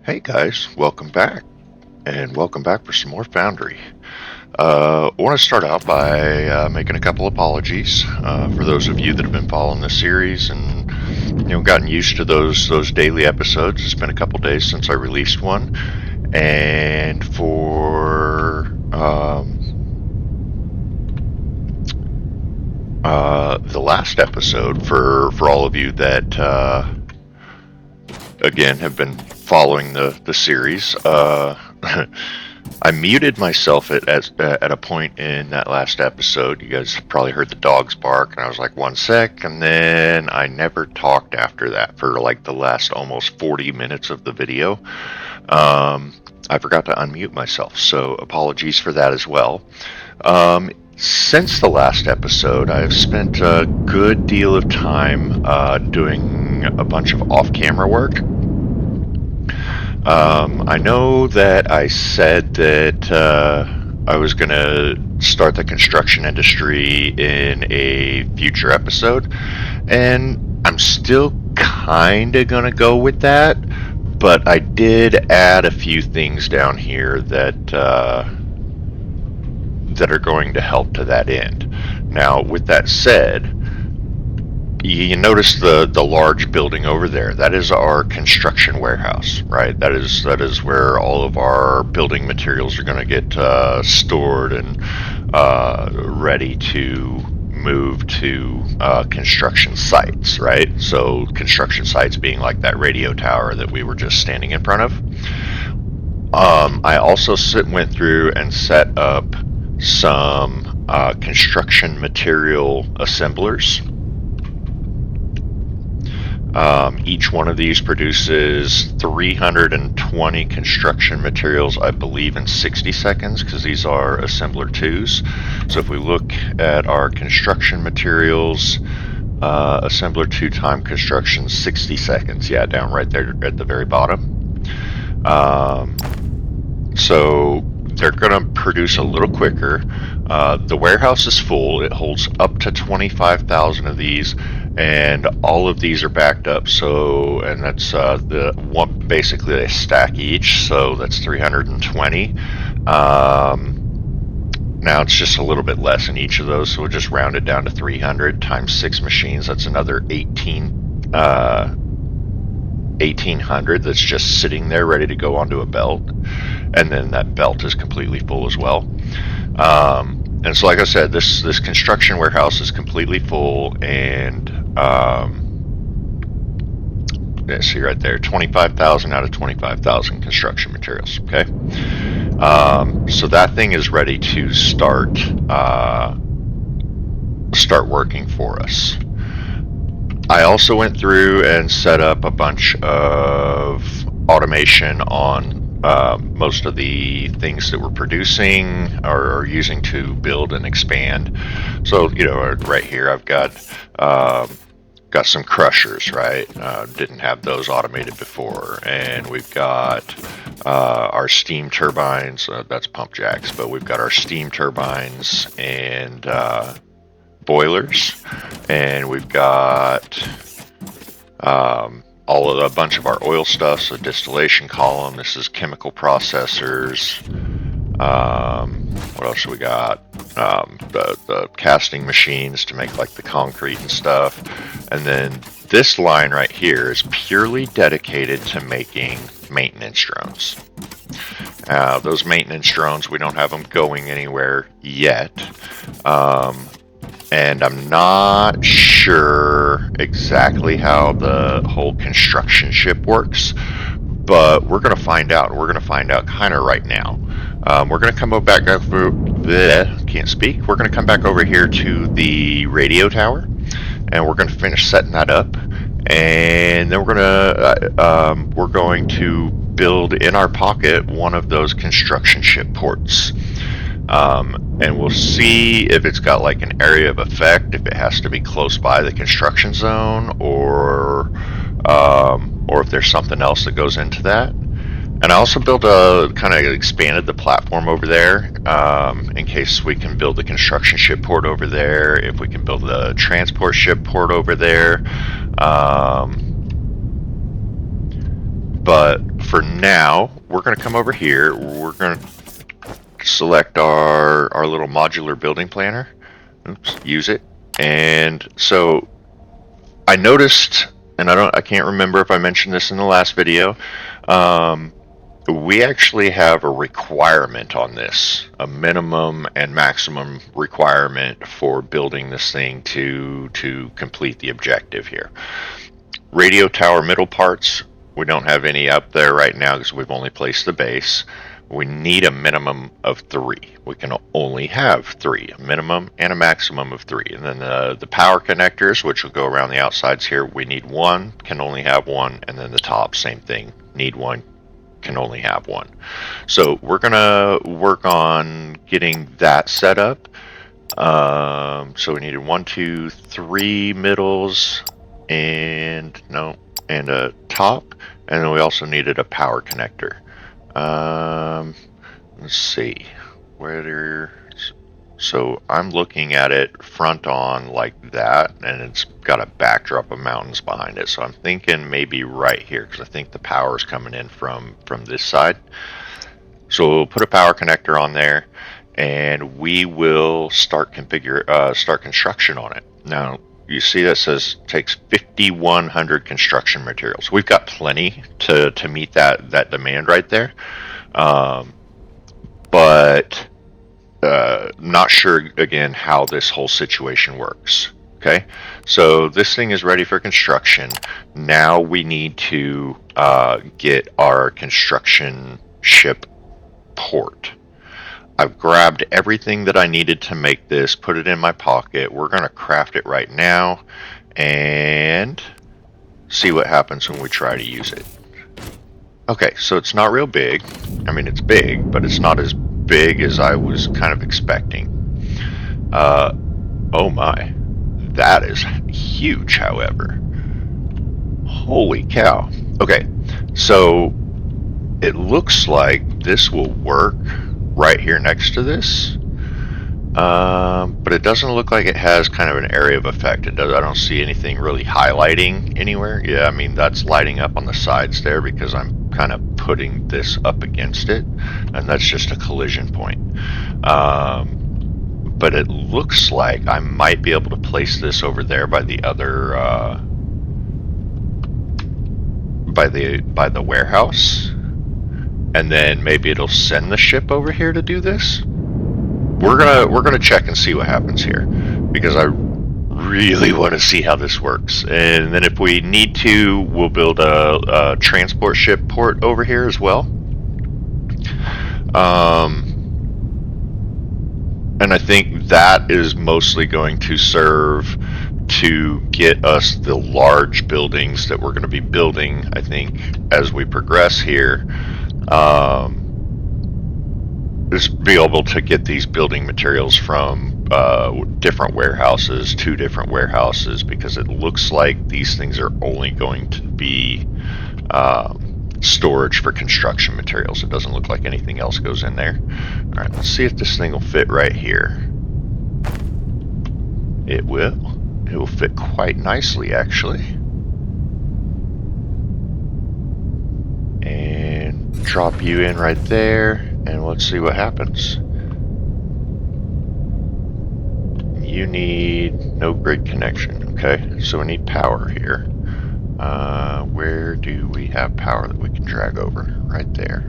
Hey guys, welcome back, and welcome back for some more Foundry. I want to start out by making a couple apologies for those of you that have been following the series and gotten used to those daily episodes. It's been a couple days since I released one, and for the last episode, for all of you that again have been following the series. I muted myself at a point in that last episode. You guys probably heard the dogs bark, and I was like, 1 sec, and then I never talked after that for like the last almost 40 minutes of the video. I forgot to unmute myself, so apologies for that as well. Since the last episode, I've spent a good deal of time doing a bunch of off-camera work. I know that I said that I was going to start the construction industry in a future episode, and I'm still kind of going to go with that, but I did add a few things down here that are going to help to that end. Now, with that said, you notice the large building over there. That is our construction warehouse, right? That is where all of our building materials are going to get stored and ready to move to construction sites, right? So construction sites being like that radio tower that we were just standing in front of. I also went through and set up some construction material assemblers. Each one of these produces 320 construction materials, I believe, in 60 seconds, because these are assembler 2s. So if we look at our construction materials, assembler 2 time construction, 60 seconds. Yeah, down right there at the very bottom. So they're going to produce a little quicker. The warehouse is full. It holds up to 25,000 of these, and all of these are backed up. So, and that's the one, basically a stack each. So that's 320. Now it's just a little bit less in each of those, so we'll just round it down to 300 times 6 machines. That's another 1800 that's just sitting there ready to go onto a belt, and then that belt is completely full as well. And so like I said, this construction warehouse is completely full, and see right there, 25,000 out of 25,000 construction materials. Okay, so that thing is ready to start working for us. I also went through and set up a bunch of automation on most of the things that we're producing or using to build and expand. So, right here I've got some crushers, right? Didn't have those automated before. And we've got our steam turbines, that's pump jacks, but we've got our steam turbines and boilers, and we've got a bunch of our oil stuff. So distillation column, this is chemical processors. What else do we got? The casting machines to make like the concrete and stuff. And then this line right here is purely dedicated to making maintenance drones. Those maintenance drones, we don't have them going anywhere yet. And I'm not sure exactly how the whole construction ship works, but we're going to find out. We're going to find out kind of right now. We're going to come back over. Can't speak. We're going to come back over here to the radio tower, and we're going to finish setting that up, and then we're going to build in our pocket one of those construction ship ports. And we'll see if it's got like an area of effect, if it has to be close by the construction zone, or if there's something else that goes into that. And I also built expanded the platform over there, in case we can build the construction ship port over there, if we can build the transport ship port over there. But for now, we're going to come over here. We're going to select our little modular building planner. Oops, use it. And so I noticed, and I can't remember if I mentioned this in the last video. We actually have a requirement on this, a minimum and maximum requirement for building this thing to complete the objective here. Radio tower middle parts, we don't have any up there right now because we've only placed the base. We need a minimum of 3. We can only have 3, a minimum and a maximum of 3. And then the power connectors, which will go around the outsides here, we need 1, can only have 1, and then the top, same thing, need 1, can only have 1. So we're gonna work on getting that set up. So we needed 1, 2, 3 middles, and a top, and then we also needed a power connector. Let's see, so I'm looking at it front on like that, and it's got a backdrop of mountains behind it. So I'm thinking maybe right here, because I think the power is coming in from this side. So we'll put a power connector on there, and we will start construction on it. Now you see that says takes 5,100 construction materials. We've got plenty to meet that demand right there, but not sure again how this whole situation works. Okay, so this thing is ready for construction. Now we need to get our construction ship port. I've grabbed everything that I needed to make this, put it in my pocket. We're going to craft it right now and see what happens when we try to use it. Okay, so it's not real big. I mean, it's big, but it's not as big as I was kind of expecting. Oh my, that is huge, however. Holy cow. Okay, so it looks like this will work right here next to this, but it doesn't look like it has kind of an area of effect. I don't see anything really highlighting anywhere. Yeah, I mean, that's lighting up on the sides there because I'm kind of putting this up against it, and that's just a collision point. But it looks like I might be able to place this over there by the other by the warehouse, and then maybe it'll send the ship over here to do this. We're gonna check and see what happens here, because I really want to see how this works. And then if we need to, we'll build a transport ship port over here as well. And I think that is mostly going to serve to get us the large buildings that we're going to be building, I think, as we progress here. Just be able to get these building materials from different warehouses, 2 different warehouses, because it looks like these things are only going to be storage for construction materials. It doesn't look like anything else goes in there. Alright, let's see if this thing will fit right here. It will. It will fit quite nicely, actually. And drop you in right there, and let's see what happens. You need no grid connection. Okay, so we need power here. Where do we have power that we can drag over? Right there.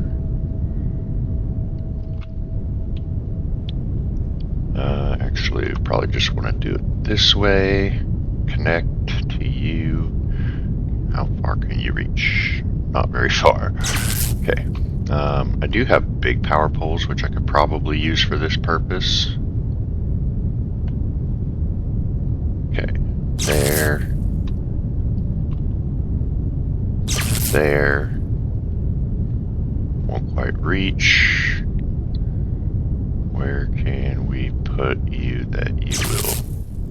Actually, we probably just want to do it this way. Connect to you. How far can you reach? Not very far. Okay. I do have big power poles, which I could probably use for this purpose. Okay. There. There. Won't quite reach. Where can we put you that you will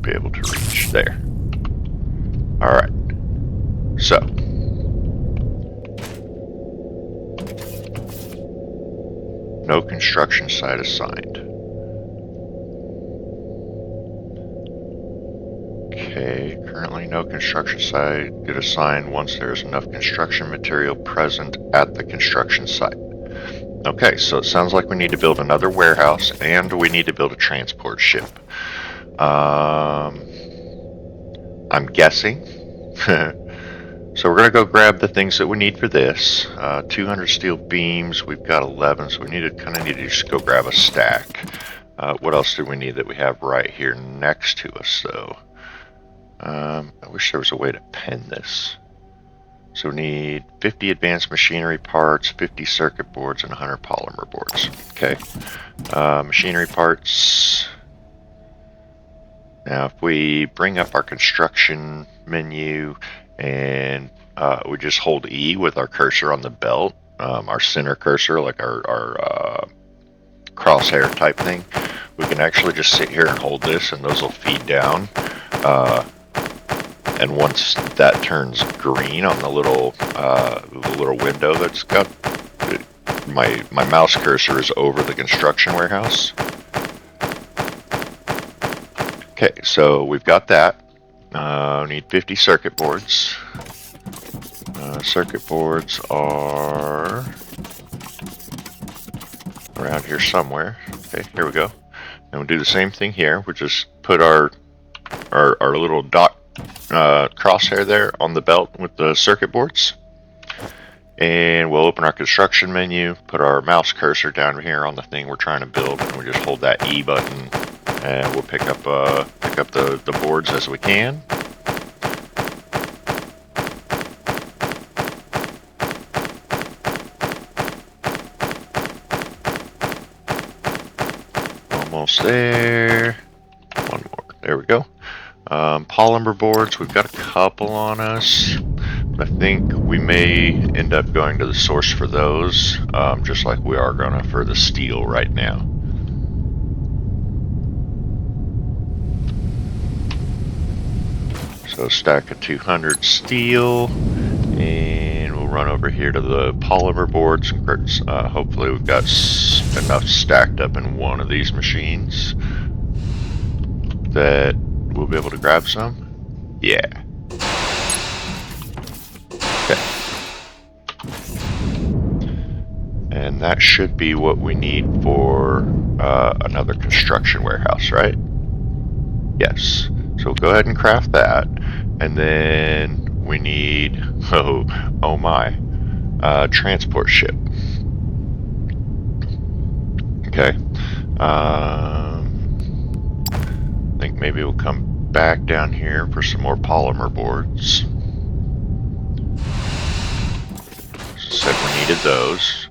be able to reach? There. Alright. So. No construction site assigned. Okay, currently no construction site. Get assigned once there is enough construction material present at the construction site. Okay, so it sounds like we need to build another warehouse and we need to build a transport ship. I'm guessing. So we're going to go grab the things that we need for this. 200 steel beams, we've got 11, so we need to just go grab a stack. What else do we need that we have right here next to us, though? I wish there was a way to pen this. So we need 50 advanced machinery parts, 50 circuit boards, and 100 polymer boards. Okay. Machinery parts. Now, if we bring up our construction menu and we just hold E with our cursor on the belt, our center cursor, like our crosshair type thing, we can actually just sit here and hold this, and those will feed down. And once that turns green on the little window that's got my mouse cursor is over the construction warehouse. Okay, so we've got that. We need 50 circuit boards. Circuit boards are around here somewhere. Okay, here we go. And we'll do the same thing here. We'll just put our little dot crosshair there on the belt with the circuit boards. And we'll open our construction menu, put our mouse cursor down here on the thing we're trying to build, and we just hold that E button, and we'll pick up the boards as we can. Almost there. One more. There we go. Polymer boards, we've got a couple on us. I think we may end up going to the source for those, just like we are going to for the steel right now. So stack of 200 steel, and we'll run over here to the polymer boards. Hopefully we've got enough stacked up in one of these machines that we'll be able to grab some. Yeah. Okay. And that should be what we need for another construction warehouse, right? Yes. So we'll go ahead and craft that. And then we need, oh my, transport ship. Okay. I think maybe we'll come back down here for some more polymer boards. Said we needed those.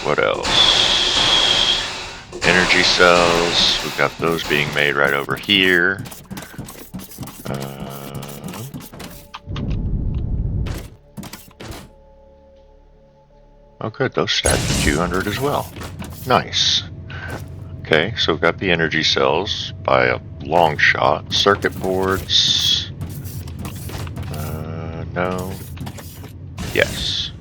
What else? Energy cells. We've got those being made right over here. Oh good, those stacked to 200 as well. Nice. Okay, so we've got the energy cells by a long shot. Circuit boards. No. Yes.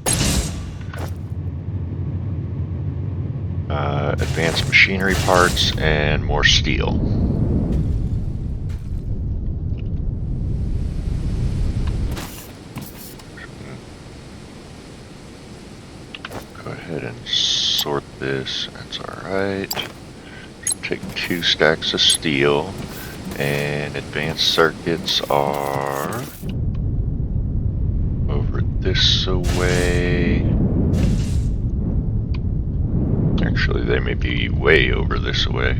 Advanced machinery parts and more steel. Go ahead and sort this. That's alright. Take 2 stacks of steel, and advanced circuits are over this away. Actually, they may be way over this way.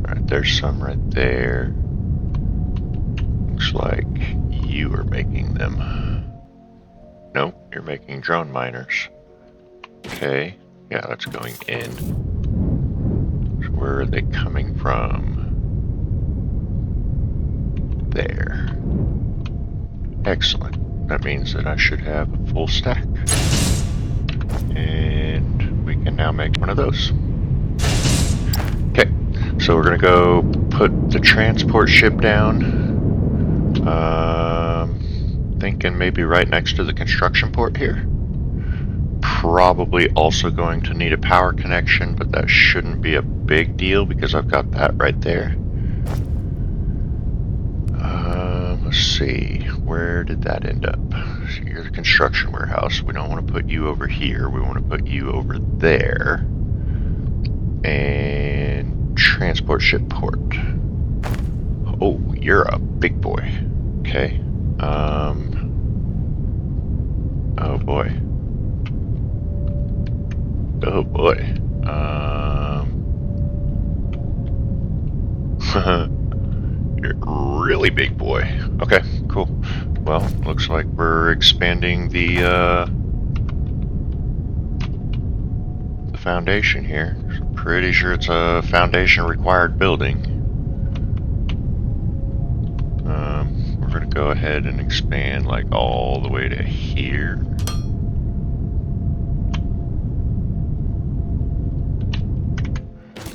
Alright, there's some right there. Looks like you are making them. Nope, you're making drone miners. Okay, yeah, that's going in. So where are they coming from? There. Excellent. That means that I should have a full stack. And we can now make one of those. Okay, so we're gonna go put the transport ship down. Thinking maybe right next to the construction port here. probably also going to need a power connection, but that shouldn't be a big deal because I've got that right there. Let's see, where did that end up? So you're the construction warehouse. We don't want to put you over here. We want to put you over there. And transport ship port. Oh, you're a big boy. Okay. Oh boy. Oh boy. You're a really big boy. Okay, cool. Well, looks like we're expanding the foundation here. Pretty sure it's a foundation required building. We're gonna go ahead and expand like all the way to here.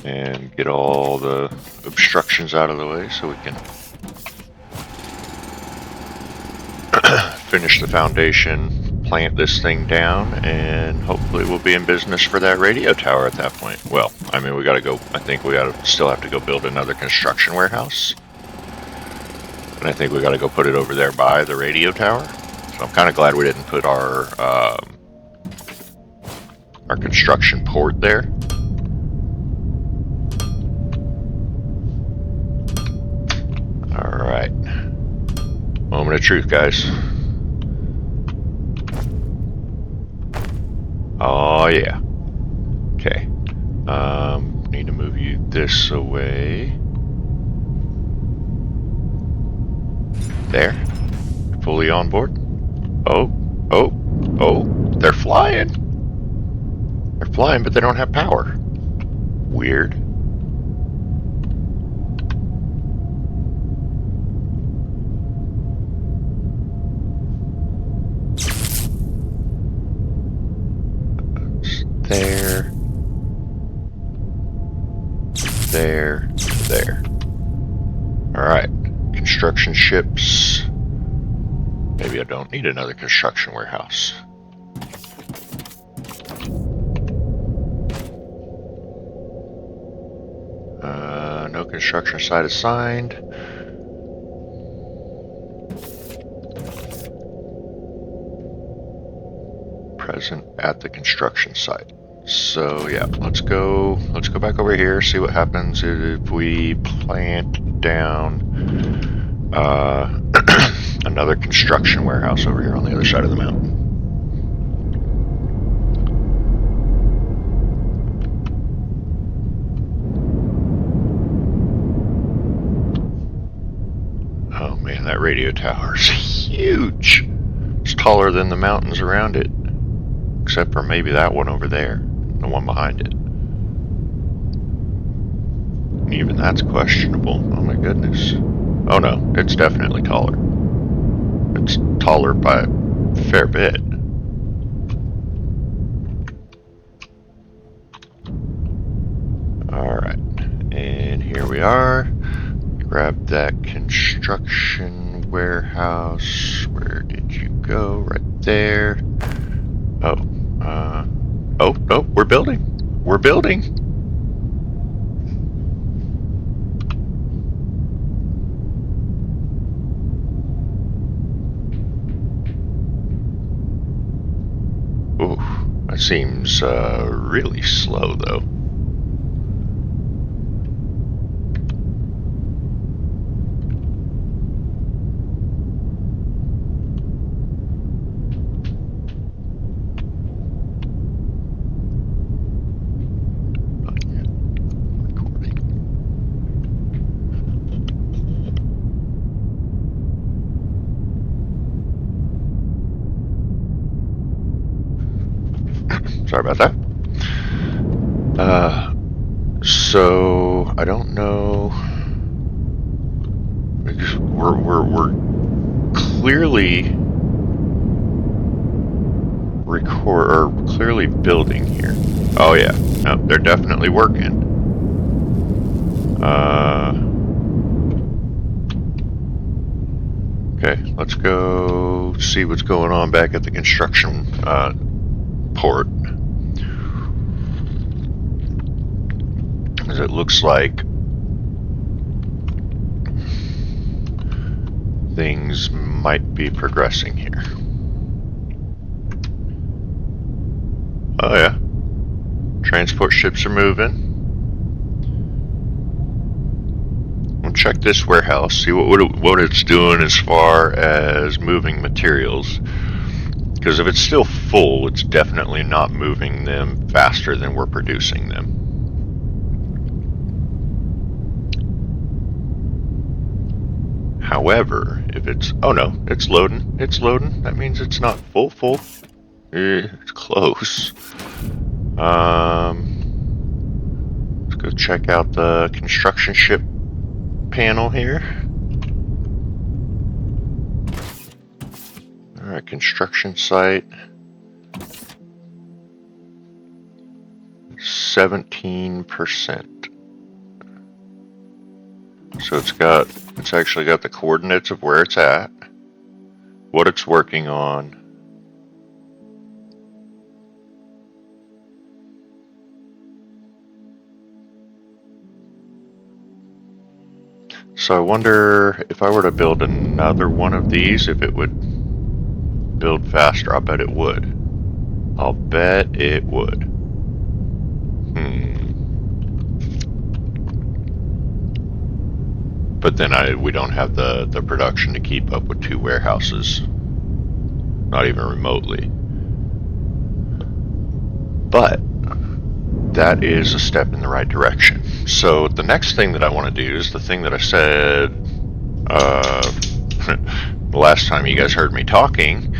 And get all the obstructions out of the way so we can finish the foundation, plant this thing down, and hopefully we'll be in business for that radio tower at that point. Well, I mean, we gotta go, I think we still have to go build another construction warehouse. And I think we gotta go put it over there by the radio tower. So I'm kind of glad we didn't put our construction port there. Alright. Moment of truth, guys. Oh, yeah. Okay. Need to move you this away. There. Fully on board. Oh. They're flying. They're flying, but they don't have power. Weird. There. Alright. Construction ships. Maybe I don't need another construction warehouse. No construction site assigned. Present at the construction site. So yeah, let's go back over here, see what happens if we plant down another construction warehouse over here on the other side of the mountain. Oh man, that radio tower is huge. It's taller than the mountains around it, except for maybe that one over there. The one behind it. Even that's questionable. Oh my goodness. Oh no, it's definitely taller. It's taller by a fair bit. Alright, and here we are. Grab that construction warehouse. Where did you go? Right there. Oh, we're building. We're building. Ooh, that seems really slow though. Sorry about that. So I don't know. We're clearly clearly building here. Oh yeah, no, they're definitely working. Okay, let's go see what's going on back at the construction port, as it looks like things might be progressing here. Oh yeah, transport ships are moving. We'll check this warehouse, see what it's doing as far as moving materials. Because if it's still full, it's definitely not moving them faster than we're producing them. However, if it's, oh no, it's loading. That means it's not full. It's close. Let's go check out the construction ship panel here. Alright, construction site. 17%. So it's actually got the coordinates of where it's at, what it's working on. So I wonder if I were to build another one of these, if it would build faster. I'll bet it would. I'll bet it would. But then we don't have the production to keep up with 2 warehouses. Not even remotely. But that is a step in the right direction. So the next thing that I want to do is the thing that I said the last time you guys heard me talking,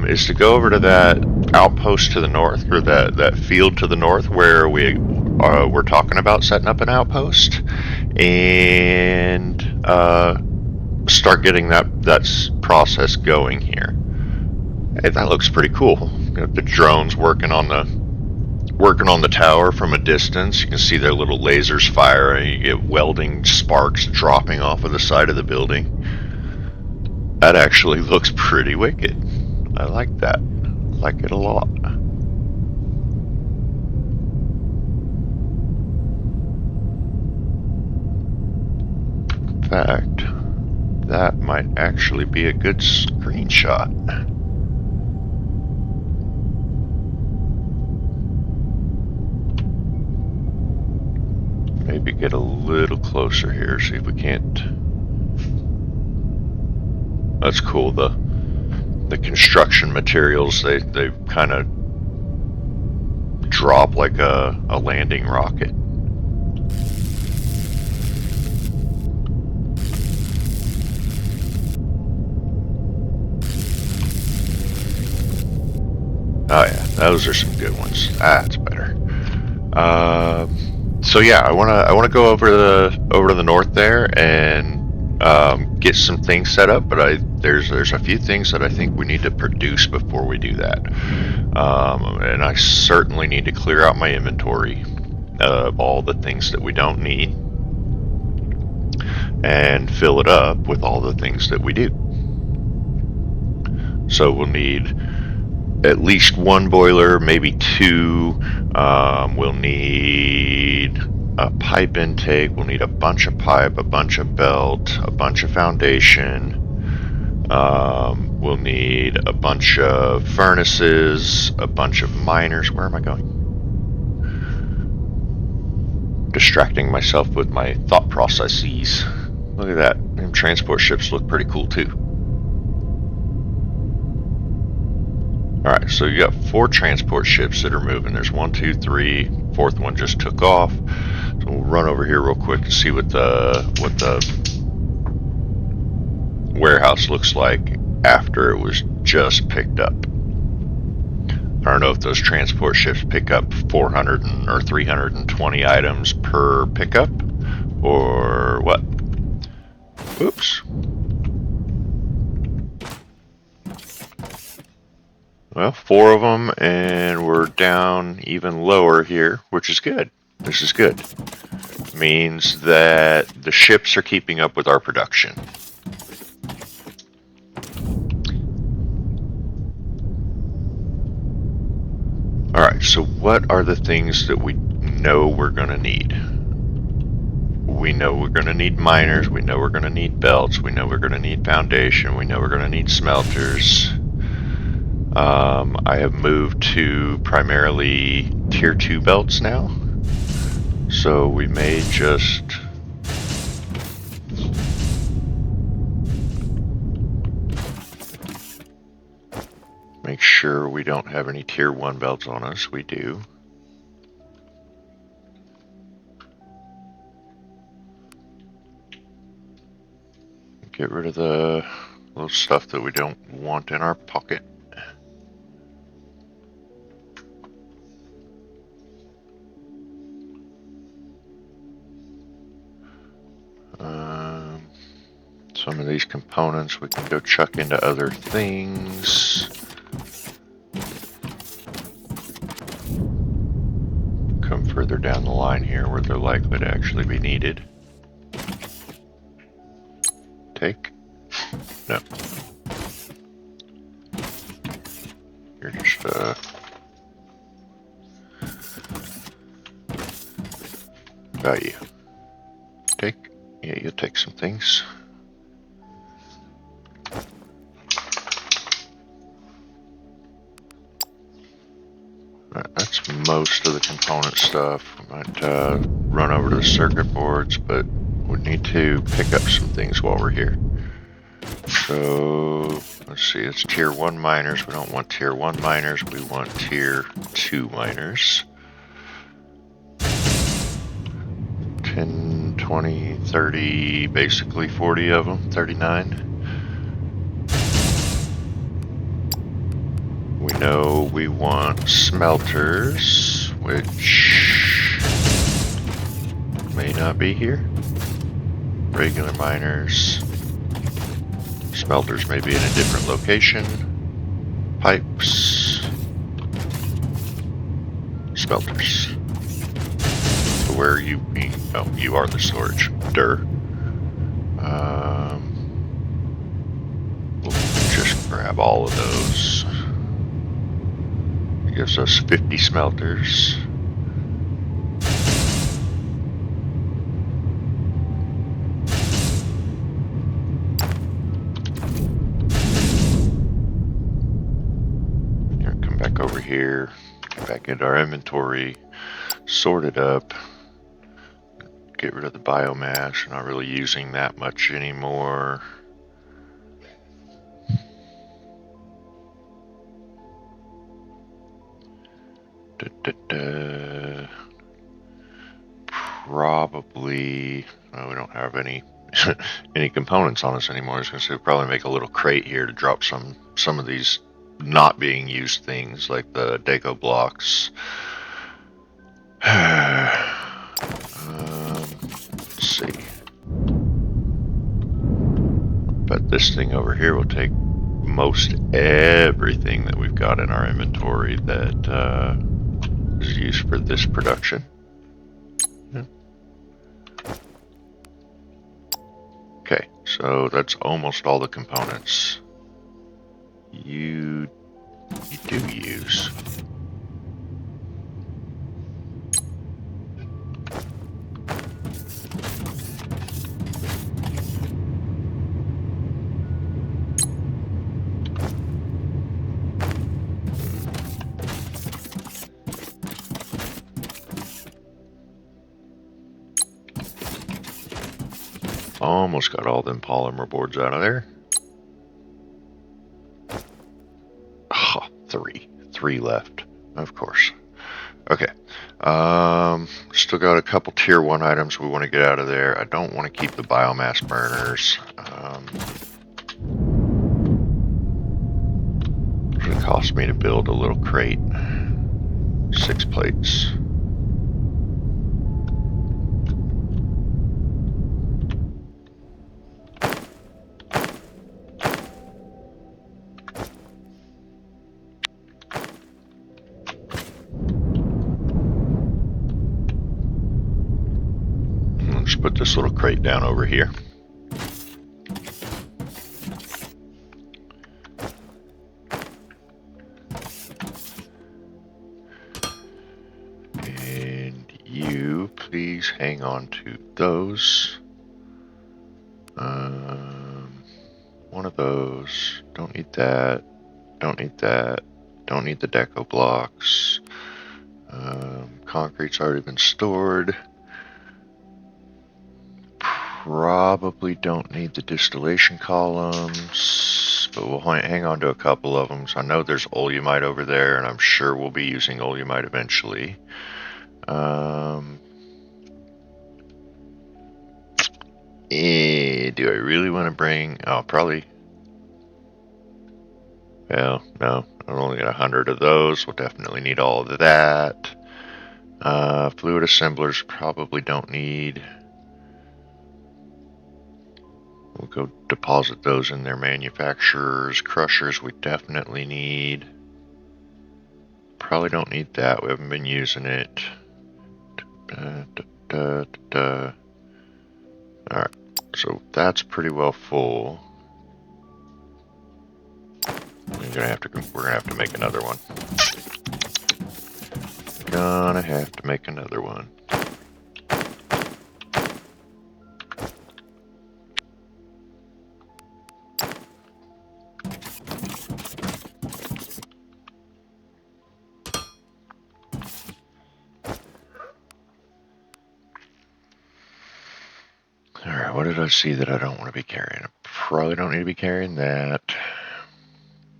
is to go over to that outpost to the north, or that field to the north where we're talking about setting up an outpost, and start getting that process going here. Hey, that looks pretty cool. The drones working on the tower from a distance. You can see their little lasers firing. You get welding sparks dropping off of the side of the building. That actually looks pretty wicked. I like that. I like it a lot. In fact, that might actually be a good screenshot. Maybe get a little closer here, see if we can't. That's cool. The construction materials, they kind of drop like a landing rocket. Oh yeah, those are some good ones. That's better. So yeah, I wanna go over to the north there and get some things set up. But there's a few things that I think we need to produce before we do that. And I certainly need to clear out my inventory of all the things that we don't need, and fill it up with all the things that we do. So we'll need at least 1 boiler, maybe 2. We'll need a pipe intake. We'll need a bunch of pipe, a bunch of belt, a bunch of foundation. We'll need a bunch of furnaces, a bunch of miners. Where am I going? Distracting myself with my thought processes. Look at that. Them transport ships look pretty cool too. Alright, so you got 4 transport ships that are moving. There's 1, 2, 3. 4th one just took off. So we'll run over here real quick to see what the warehouse looks like after it was just picked up. I don't know if those transport ships pick up 400 or 320 items per pickup, or what. Oops. Well, 4 of them, and we're down even lower here, which is good. This is good. Means that the ships are keeping up with our production. so what are the things that we know we're going to need? We know we're going to need miners, we know we're going to need belts, we know we're going to need foundation, we know we're going to need smelters. I have moved to primarily tier 2 belts now, so we may just make sure we don't have any tier 1 belts on us. We do. Get rid of the little stuff that we don't want in our pocket. Some of these components we can go chuck into other things. Come further down the line here where they're likely to actually be needed. Take? No. You're just, about you. Take? Yeah, you'll take some things. That's most of the component stuff. We might run over to the circuit boards, but we need to pick up some things while we're here. So, let's see, it's tier 1 miners. We don't want tier 1 miners, we want tier 2 miners. 10, 20, 30, basically 40 of them, 39. We know we want smelters, which may not be here. Regular miners. Smelters may be in a different location. Pipes. Smelters. So where are you being? Oh, you are the storage. We'll just grab all of those. Gives us 50 smelters. Come back over here, get back into our inventory, sort it up, get rid of the biomass. We're not really using that much anymore. Probably, we don't have any any components on us anymore. I was going to say probably make a little crate here to drop some of these not being used things like the deco blocks. Let's see. But this thing over here will take most everything that we've got in our inventory that is used for this production. Okay, so that's almost all the components you do use. Almost got all them polymer boards out of there. Oh, three left, of course. Okay, still got a couple tier 1 items we want to get out of there. I don't want to keep the biomass burners. It's going to cost me to build a little crate. 6 plates. Put this little crate down over here. Please hang on to those. One of those. Don't need that. Don't need that. Don't need the deco blocks. Concrete's already been stored. Probably don't need the distillation columns, but we'll hang on to a couple of them. So I know there's oleumite over there, and I'm sure we'll be using oleumite eventually. Do I really want to bring... Oh, probably... Well, no. I've only got 100 of those. We'll definitely need all of that. Fluid assemblers probably don't need... We'll go deposit those in their manufacturers. Crushers we definitely need. Probably don't need that. We haven't been using it. Alright, so that's pretty well full. We're gonna have to make another one. Gonna have to make another one. Alright, what did I see that I don't want to be carrying? I probably don't need to be carrying that.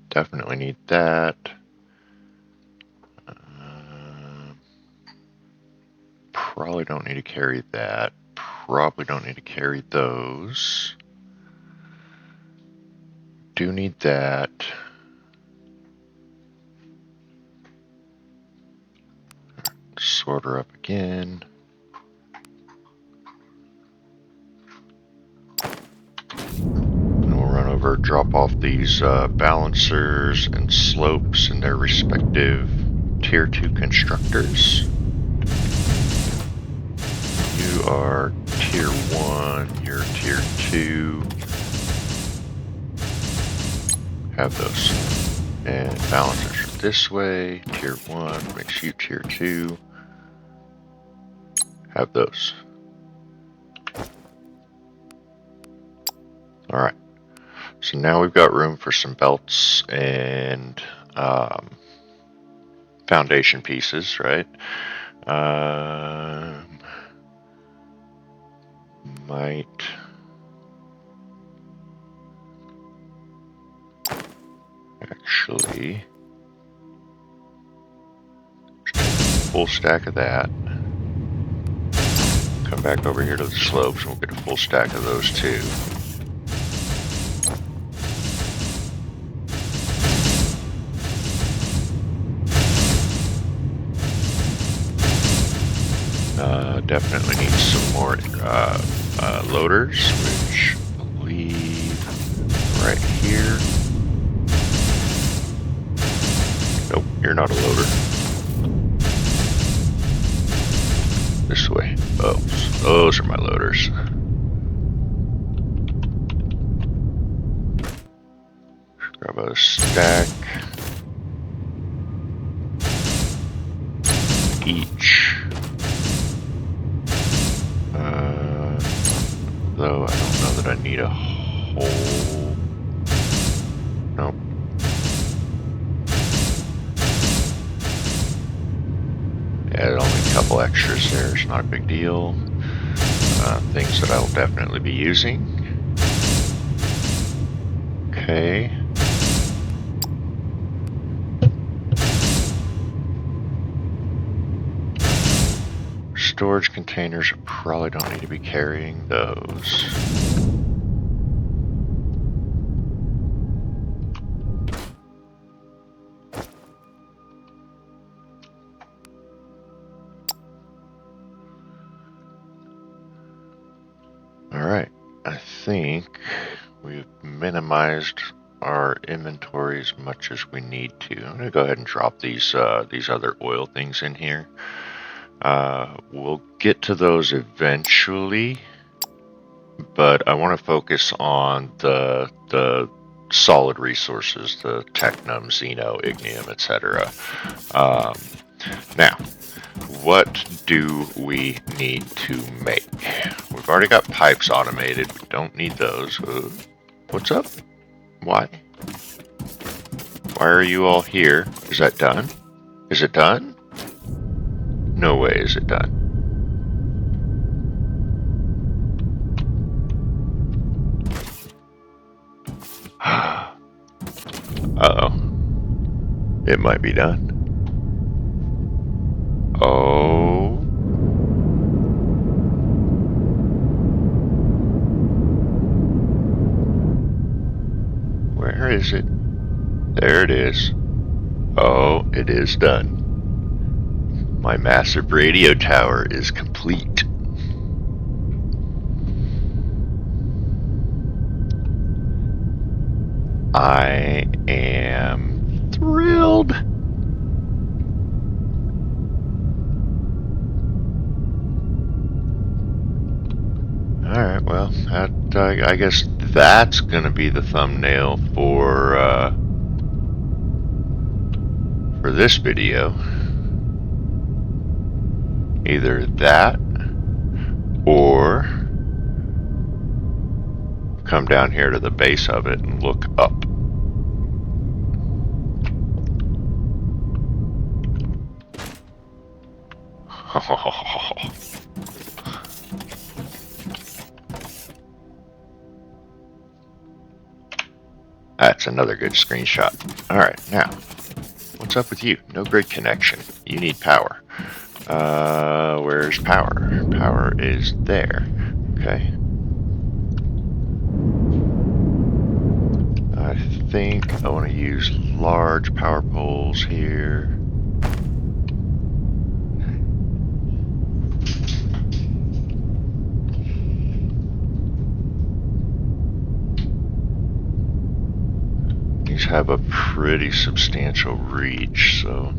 Definitely need that. Probably don't need to carry that. Probably don't need to carry those. Do need that. Sort her up again. And we'll run over, drop off these balancers and slopes in their respective tier 2 constructors. You are tier 1, you're tier 2. Have those. And balancers are this way. Tier 1 makes you tier 2. Have those. Alright. So now we've got room for some belts and foundation pieces, right? Might actually full stack of that. Come back over here to the slopes and we'll get a full stack of those too. Definitely need some more loaders, which I believe right here. Nope, you're not a loader. This way. Oh, those are my loaders. Grab a stack. Each. Though I don't know that I need a whole... Nope. Yeah, only a couple extras there. It's not a big deal. Things that I will definitely be using. Okay. Storage containers, I probably don't need to be carrying those. Alright, I think we've minimized our inventory as much as we need to. I'm going to go ahead and drop these other oil things in here. We'll get to those eventually, but I want to focus on the solid resources, the technum, xeno, ignium, etc. Now, what do we need to make? We've already got pipes automated. We don't need those. What's up? Why? Why are you all here? Is that done? Is it done? No way is it done. Uh-oh. It might be done. Oh. Where is it? There it is. Oh, it is done. My massive radio tower is complete. I am thrilled. Alright, well, I guess that's gonna be the thumbnail for this video. Either that, or come down here to the base of it and look up. That's another good screenshot. Alright, now, what's up with you? No grid connection. You need power. Where's power? Power is there. Okay. I think I want to use large power poles here. These have a pretty substantial reach, so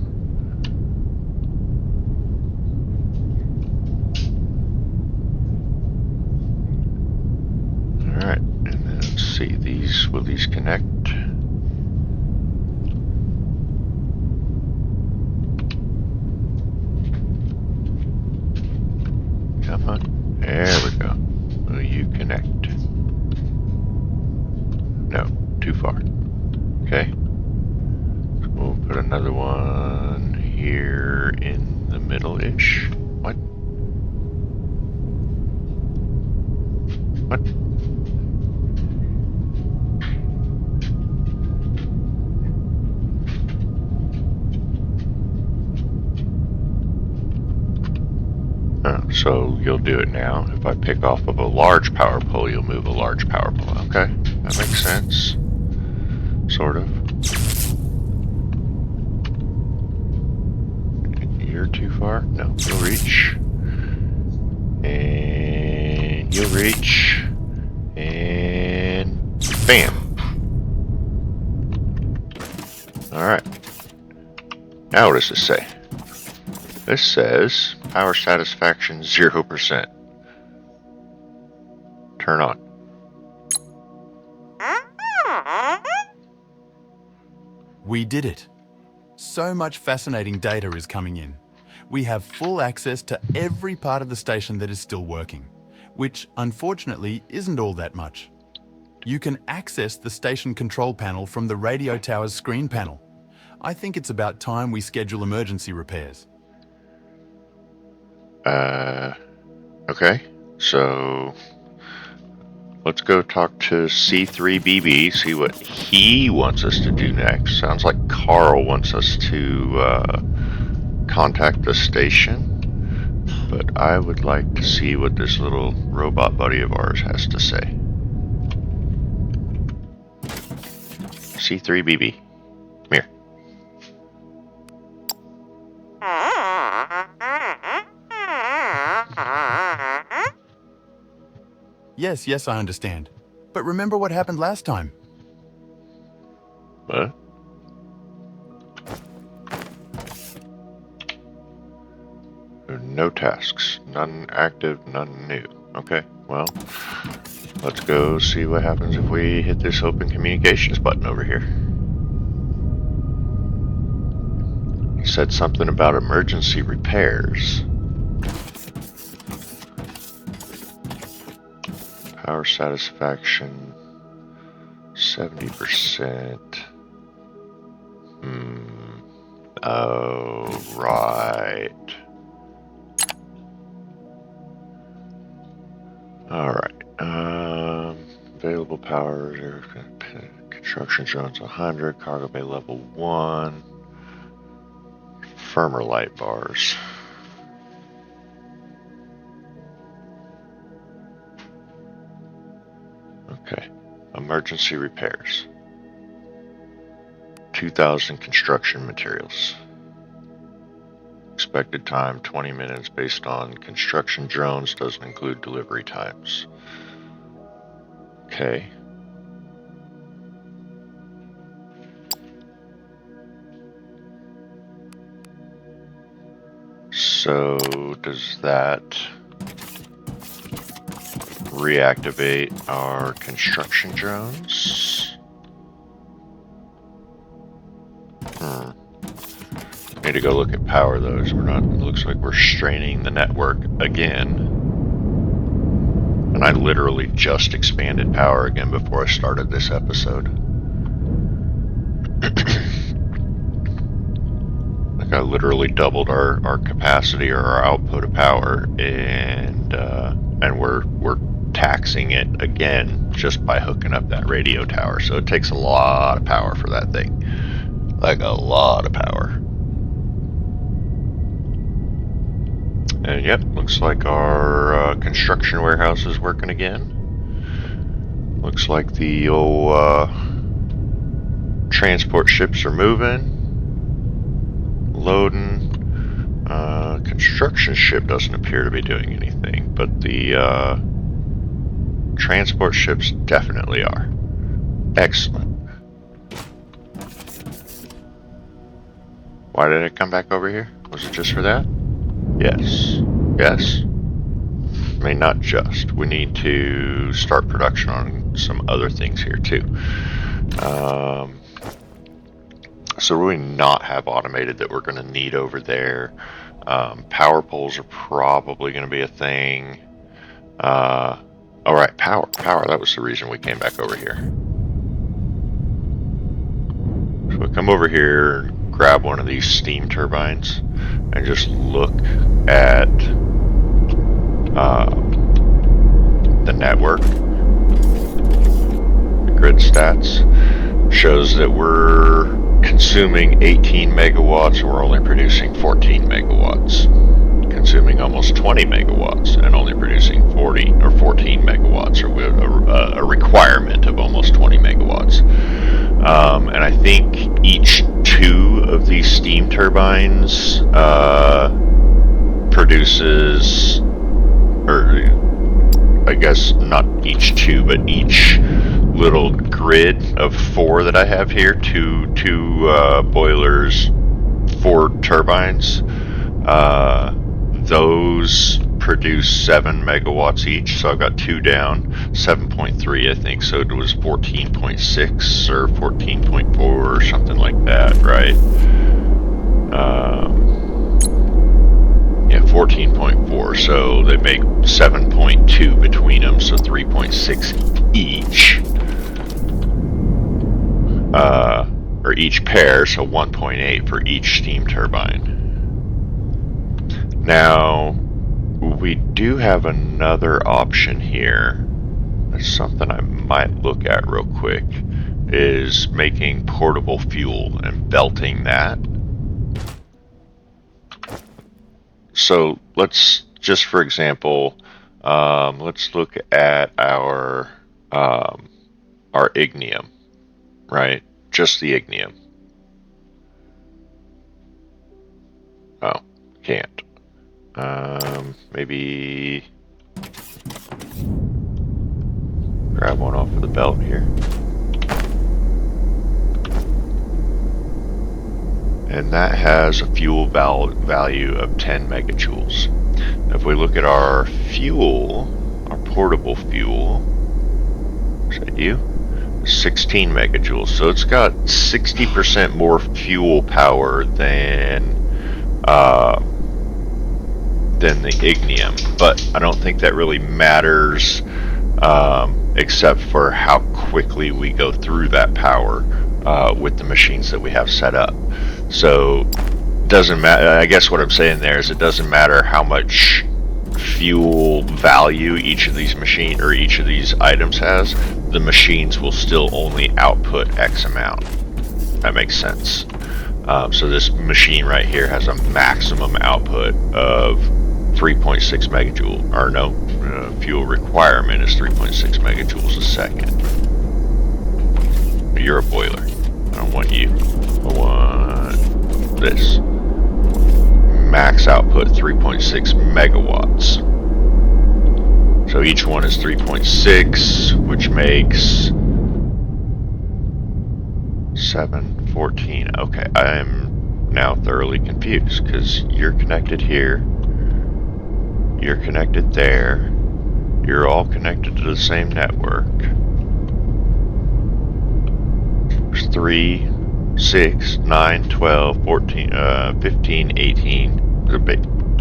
alright, and then let's see, will these connect? Come on, there we go. Will you connect? No, too far. Okay, so we'll put another one here in the middle-ish. What? What? Oh, so you'll do it now. If I pick off of a large power pole, you'll move a large power pole. Okay, that makes sense. Sort of. You're too far? No, you'll reach. And you'll reach. And bam. Alright. Now what does this say? This says power satisfaction 0%. Turn on. We did it. So much fascinating data is coming in. We have full access to every part of the station that is still working, which unfortunately isn't all that much. You can access the station control panel from the radio tower's screen panel. I think it's about time we schedule emergency repairs. Okay. So let's go talk to C3BB, see what he wants us to do next. Sounds like Carl wants us to contact the station, but I would like to see what this little robot buddy of ours has to say. C3BB, come here. Yes, I understand. But remember what happened last time? What? No tasks. None active, none new. Okay, well, let's go see what happens if we hit this open communications button over here. said something about emergency repairs. Power satisfaction, 70%. Oh, right. Alright. Available power, construction zones 100, cargo bay level 1, firmer light bars. Okay. Emergency repairs. 2,000 construction materials. Expected time 20 minutes based on construction drones, doesn't include delivery times. Okay. So does that reactivate our construction drones? Need to go look at power though, so we're not, it looks like we're straining the network again. And I literally just expanded power again before I started this episode. Like I literally doubled our capacity or our output of power, and we're taxing it again just by hooking up that radio tower. So it takes a lot of power for that thing. Like a lot of power. And yep, looks like our construction warehouse is working again. Looks like the old transport ships are moving, loading. Construction ship doesn't appear to be doing anything, but the transport ships definitely are. Excellent. Why did it come back over here? Was it just for that? Yes. Yes. I mean, not just. We need to start production on some other things here too. So really not have automated that we're going to need over there. Power poles are probably going to be a thing. Alright, power. That was the reason we came back over here. So we come over here, grab one of these steam turbines, and just look at the network. The grid stats shows that we're consuming 18 megawatts and we're only producing 14 megawatts. Consuming almost 20 megawatts and only producing 40 or 14 megawatts, or a requirement of almost 20 megawatts. And I think each 2 of these steam turbines produces, or I guess not each 2, but each little grid of 4 that I have here, two boilers, 4 turbines, those produce 7 megawatts each, so I've got 2 down, 7.3 I think, so it was 14.6 or 14.4 or something like that, right? Yeah, 14.4, so they make 7.2 between them, so 3.6 each. Or each pair, so 1.8 for each steam turbine. Now, we do have another option here. That's something I might look at real quick, is making portable fuel and belting that. So let's just, for example, let's look at our ignium, right? Just the ignium. Oh, can't. Maybe grab one off of the belt here. And that has a fuel value of 10 megajoules. Now if we look at our fuel, our portable fuel, is that you? 16 megajoules. So it's got 60% more fuel power than than the ignium, but I don't think that really matters, except for how quickly we go through that power with the machines that we have set up. So doesn't matter. I guess what I'm saying there is it doesn't matter how much fuel value each of these each of these items has. The machines will still only output X amount. That makes sense. So this machine right here has a maximum output of 3.6 megajoule, or no, fuel requirement is 3.6 megajoules a second. You're a boiler. I don't want you. I want this. Max output 3.6 megawatts. So each one is 3.6, which makes 7, 14. Okay, I'm now thoroughly confused because you're connected here. You're connected there. You're all connected to the same network. There's 3, 6, 9, 12, 14, 15, 18.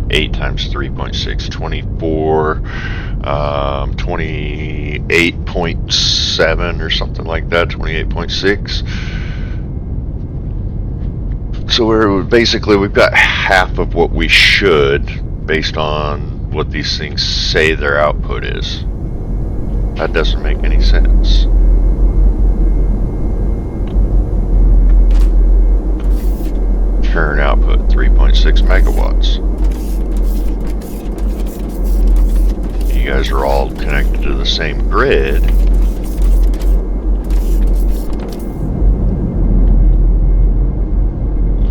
8 times 3.6, 24, 28.7 or something like that, 28.6. So we've got half of what we should based on what these things say their output is. That doesn't make any sense. Current output 3.6 megawatts. You guys are all connected to the same grid.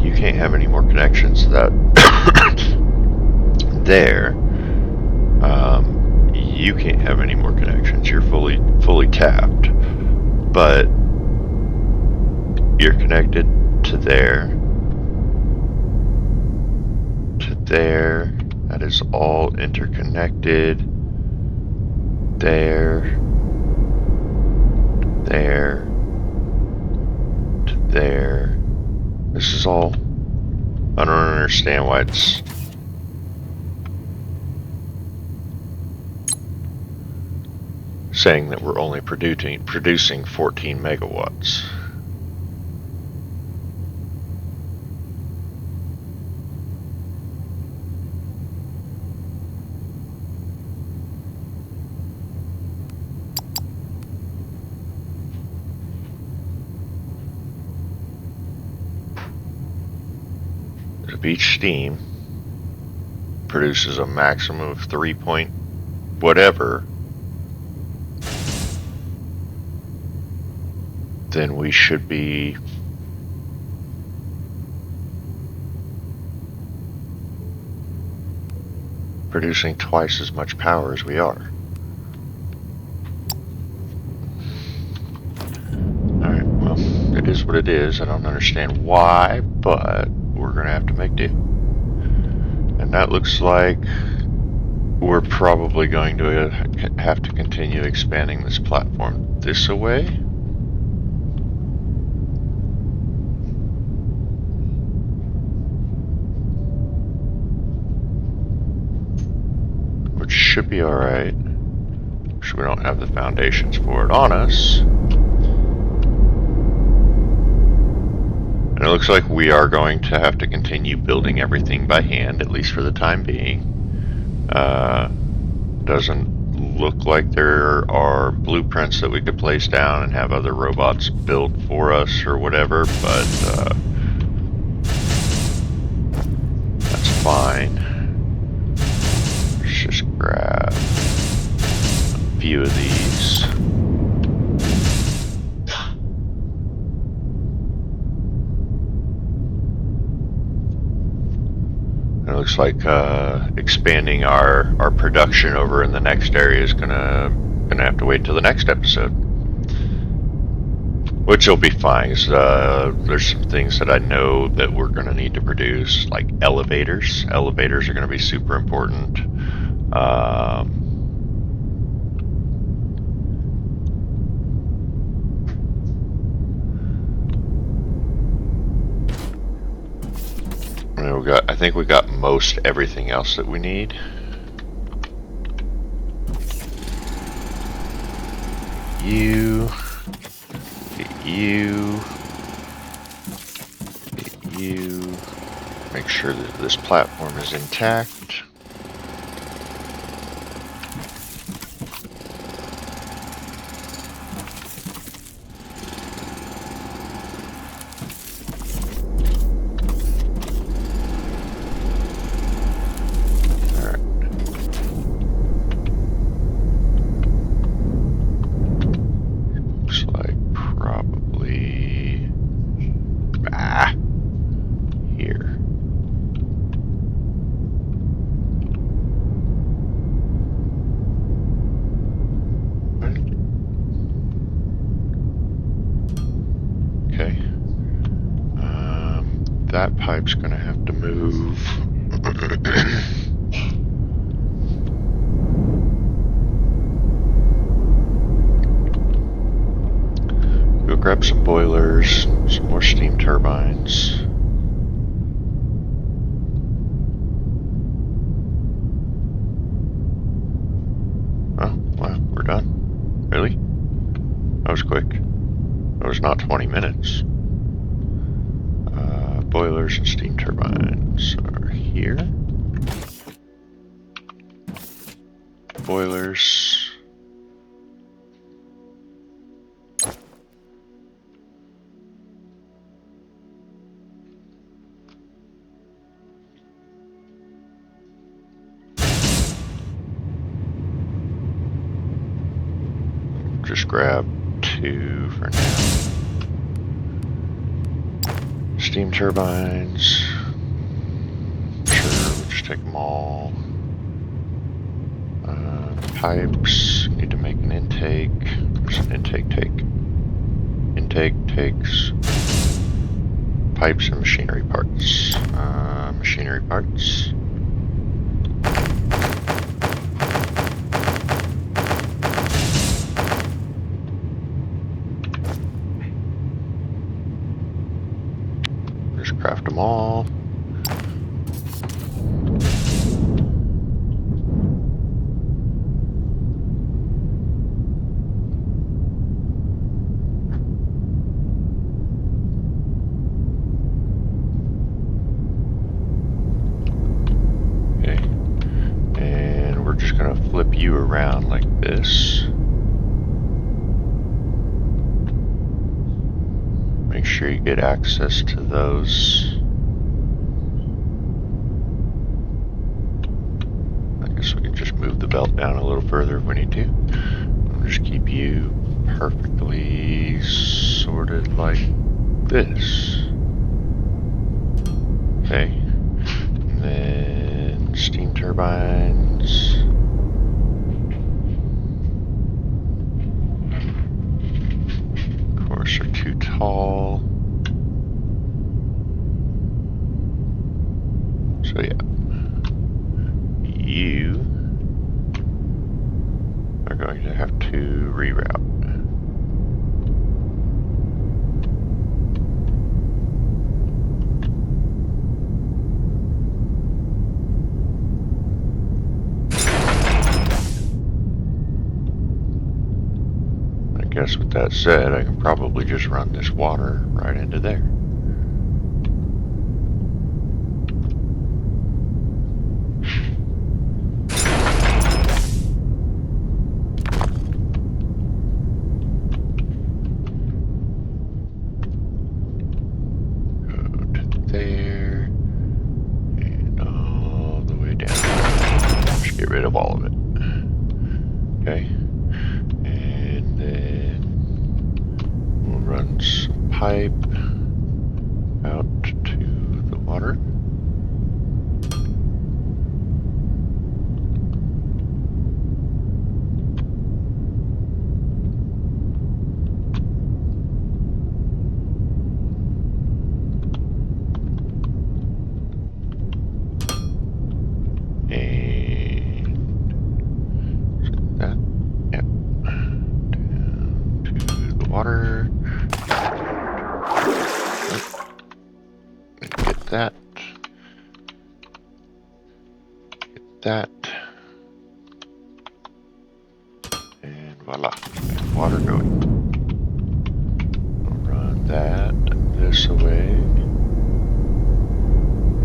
You can't have any more connections to that there. You can't have any more connections. You're fully tapped. But you're connected to there. To there. That is all interconnected. There. There. To there. This is all... I don't understand why it's... saying that we're only producing 14 megawatts. If each steam produces a maximum of 3 point whatever, then we should be producing twice as much power as we are. Alright, well, it is what it is. I don't understand why, but we're going to have to make do. And that looks like we're probably going to have to continue expanding this platform this way. Which should be alright. So we don't have the foundations for it on us. And it looks like we are going to have to continue building everything by hand, at least for the time being. Doesn't look like there are blueprints that we could place down and have other robots built for us or whatever, but that's fine. Let's just grab a few of these. It looks like expanding our production over in the next area is gonna have to wait till the next episode, which will be fine. There's some things that I know that we're gonna need to produce, like elevators. Elevators are gonna be super important. I think we got most everything else that we need. You. Get you. Get you. Make sure that this platform is intact. That pipe's gonna have to move. Go grab some boilers, some more steam turbines. Oh, wow, we're done. Really? That was quick. That was not 20 minutes. Boilers and steam turbines are here. Boilers. Just grab 2 for now. Steam turbines. Sure, we'll just take them all. Pipes. Need to make an intake. There's an intake take. Intake takes pipes and machinery parts. Machinery parts. Just craft them all. Okay. And we're just gonna flip you around like this. Make sure you get access to those. I guess we can just move the belt down a little further if we need to. I'll just keep you perfectly sorted like this. Okay. And then steam turbines. Of course, are too tall. So yeah, you are going to have to reroute. I guess with that said, I can probably just run this water right into there. There and all the way down. Just get rid of all of it. Okay, and then we'll run some pipe out to the water. Water. Get that. Voila. And water going. We'll run that this away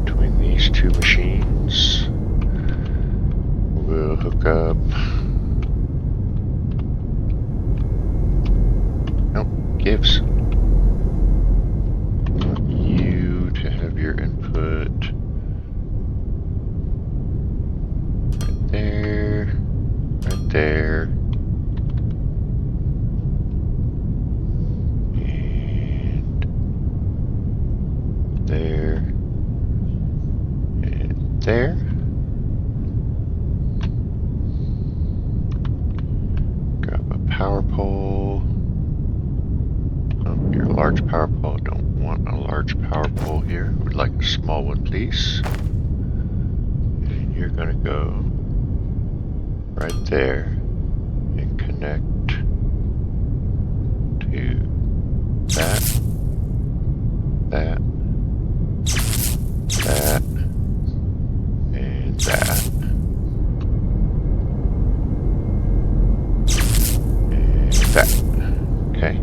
between these two machines. We'll hook up. Nope, gives. I want you to have your input right there, right there, and there, and there. Grab a power pole. Oh, you're a large power pole. Don't want a large power pole here. Would like a small one, please. And you're gonna go right there and connect to that, that, that, and that. And that. Okay.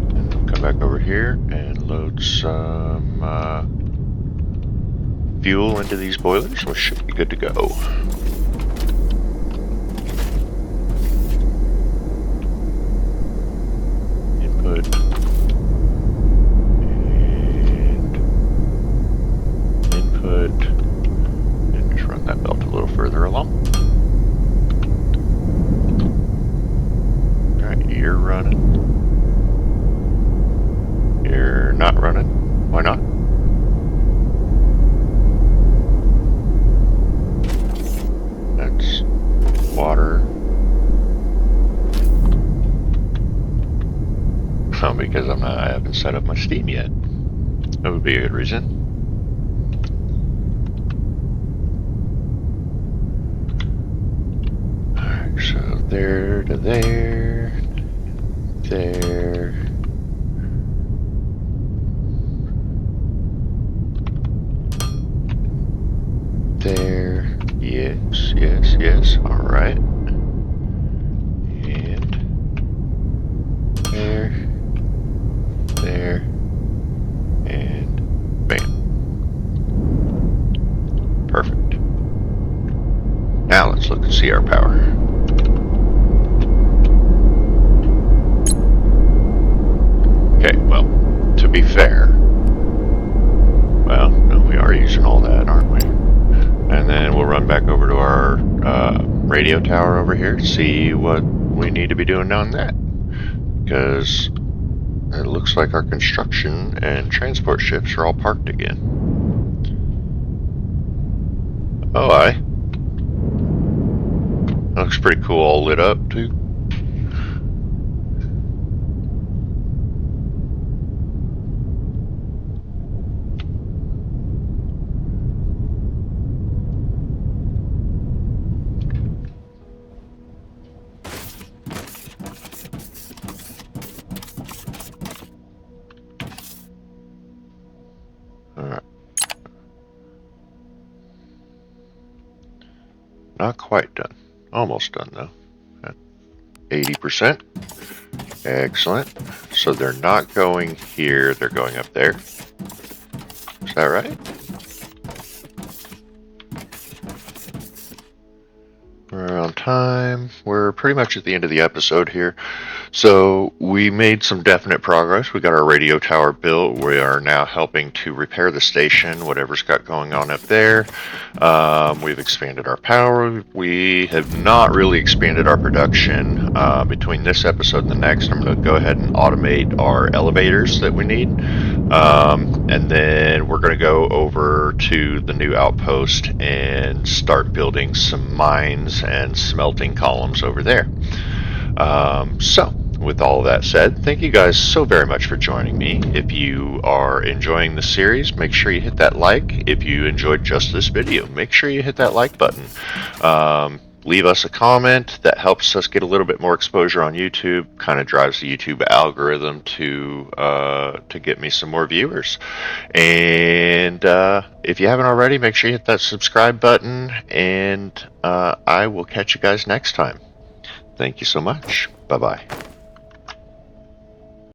And we'll come back over here and load some fuel into these boilers. We should be good to go. Input. And input. And just run that belt a little further along. Alright, you're running. You're not running. Why not? That's water. Oh, because I haven't set up my steam yet. That would be a good reason. Alright, so there to there, there. There, yes, yes, yes, alright. And there, there, and bam. Perfect. Now let's look and see our power. Okay, well, to be fair, well, no, we are using all that, aren't we? And then we'll run back over to our radio tower over here to see what we need to be doing on that. Because it looks like our construction and transport ships are all parked again. Oh, aye. That looks pretty cool, all lit up too. Alright. Not quite done. Almost done though. At 80%. Excellent. So they're not going here, they're going up there. Is that right? We're on time. We're pretty much at the end of the episode here. So we made some definite progress. We got our radio tower built. We are now helping to repair the station, whatever's got going on up there. We've expanded our power. We have not really expanded our production. Between this episode and the next, I'm going to go ahead and automate our elevators that we need. And then we're going to go over to the new outpost and start building some mines and smelting columns over there. So, with all of that said, thank you guys so very much for joining me. If you are enjoying the series, make sure you hit that like. If you enjoyed just this video, make sure you hit that like button. leave us a comment. That helps us get a little bit more exposure on YouTube. Kind of drives the YouTube algorithm to get me some more viewers. And if you haven't already, make sure you hit that subscribe button. And I will catch you guys next time. Thank you so much. Bye bye.